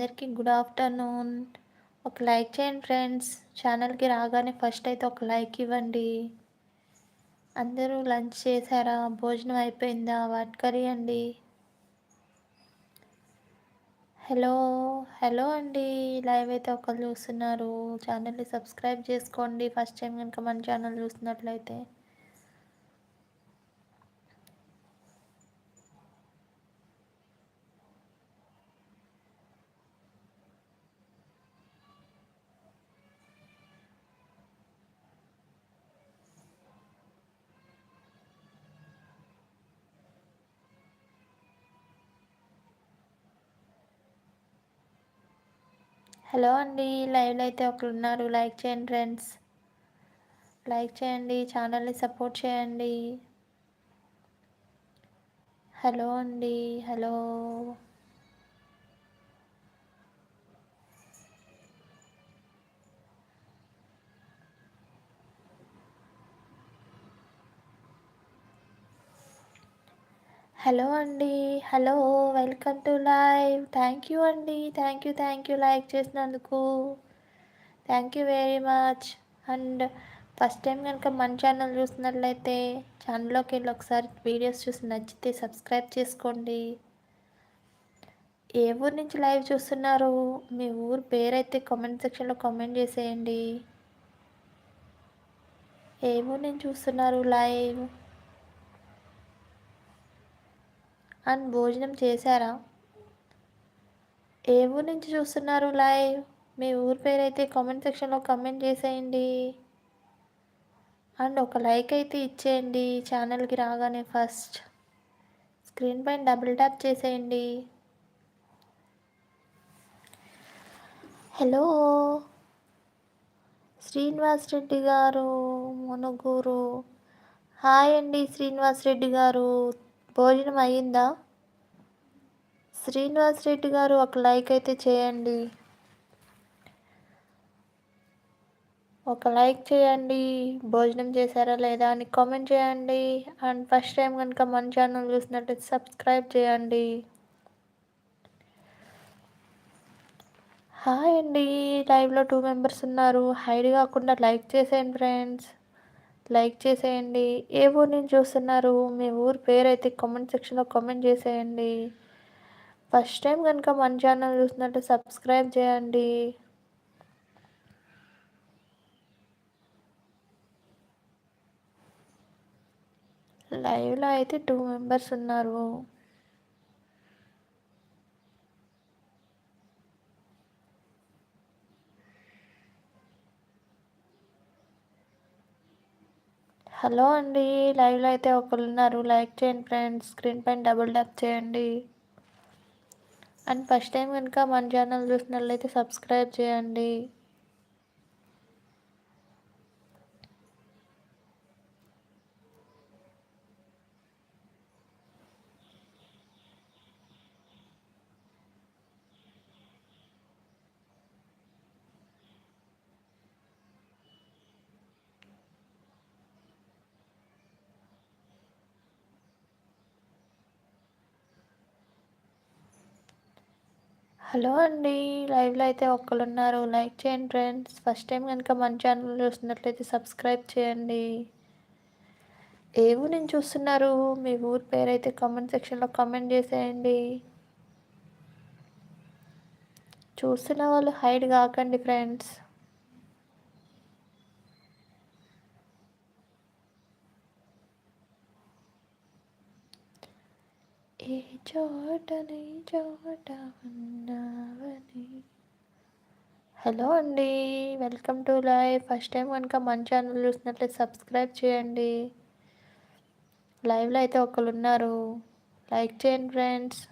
అందరికీ good afternoon. ఒక like చేయండి ఫ్రెండ్స్. ఛానల్‌కి రాగానే ఫస్ట్ అయితే ఒక లైక్ ఇవ్వండి. అందరూ లంచ్ చేశారా? భోజనం అయిపోయిందా? వాట్ కర్రీ అండి? హలో! హలో అండి. లైవ్ అయితే ఒకళ్ళు చూస్తున్నారు. ఛానల్‌ని సబ్స్క్రైబ్ చేసుకోండి. ఫస్ట్ టైం గనుక మన ఛానల్ చూస్తున్నట్లయితే. హలో అండి. లైవ్‌లో అయితే ఒకళ్ళున్నారు. లైక్ చేయండి ఫ్రెండ్స్. లైక్ చేయండి. ఛానల్‌ని సపోర్ట్ చేయండి. హలో అండి. హలో! హలో అండి. Hello! Welcome to live. Thank you అండి. థ్యాంక్ యూ లైక్ చేసినందుకు. Thank you very much. And first time గనుక మన ఛానల్ చూస్తున్నట్లయితే ఛానల్‌లోకెళ్ళి ఒకసారి వీడియోస్ చూసి నచ్చితే సబ్స్క్రైబ్ చేసుకోండి. ఏ ఊరు నుంచి లైవ్ చూస్తున్నారు? మీ ఊరు పేరైతే కామెంట్ సెక్షన్‌లో కామెంట్ చేసేయండి. ఏ ఊరు నుంచి చూస్తున్నారు లైవ్? అండ్ భోజనం చేశారా? ఏ ఊరు నుంచి చూస్తున్నారు లైవ్? మీ ఊరు పేరైతే కామెంట్ సెక్షన్‌లో కామెంట్ చేసేయండి. అండ్ ఒక లైక్ అయితే ఇచ్చేయండి. ఛానల్‌కి రాగానే ఫస్ట్ స్క్రీన్ పైన డబుల్ ట్యాప్ చేసేయండి. హలో! శ్రీనివాస్ రెడ్డి గారు మునుగురు. హాయ్ అండి శ్రీనివాస్ రెడ్డి గారు. భోజనం అయిందా? శ్రీనివాస్ రెడ్డి గారు ఒక లైక్ అయితే చేయండి. ఒక లైక్ చేయండి. భోజనం చేశారా లేదా అని కామెంట్ చేయండి. అండ్ ఫస్ట్ టైం కనుక మన ఛానల్ చూసినట్టయితే సబ్స్క్రైబ్ చేయండి. హాయ్ అండి. లైవ్‌లో 2 మెంబర్స్ ఉన్నారు. హైడ్ కాకుండా లైక్ చేసేయండి ఫ్రెండ్స్. లైక్ చేసేయండి. ఏ ఊరు నుంచి చూస్తున్నారు? మీ ఊరు పేరైతే కామెంట్ సెక్షన్‌లో కామెంట్ చేసేయండి. ఫస్ట్ టైం కనుక మన ఛానల్ చూసినట్టు సబ్స్క్రైబ్ చేయండి. లైవ్‌లో అయితే 2 మెంబర్స్ ఉన్నారు. హలో అండి. లైవ్‌లో అయితే ఒకళ్ళున్నారు. లైక్ చేయండి ఫ్రెండ్స్. స్క్రీన్ పైన డబుల్ ట్యాప్ చేయండి. అండ్ ఫస్ట్ టైం కనుక మన ఛానల్ చూసినట్లయితే సబ్స్క్రైబ్ చేయండి. హలో అండి. లైవ్‌లో అయితే ఒకళ్ళున్నారు. లైక్ చేయండి ఫ్రెండ్స్. ఫస్ట్ టైం కనుక మన ఛానల్ చూస్తున్నట్లయితే సబ్స్క్రైబ్ చేయండి. ఏ ఊరు నుంచి చూస్తున్నారు? మీ ఊరు పేరైతే కామెంట్ సెక్షన్‌లో కామెంట్ చేసేయండి. చూస్తున్న వాళ్ళు హైడ్ కాకండి ఫ్రెండ్స్. ఏ చోటని చోట ఉన్నావని. హలో అండి. Welcome to live. First time కనుక మన ఛానల్ చూసినట్లయితే సబ్స్క్రైబ్ చేయండి. లైవ్‌లో అయితే ఒకళ్ళున్నారు. లైక్ చేయండి ఫ్రెండ్స్.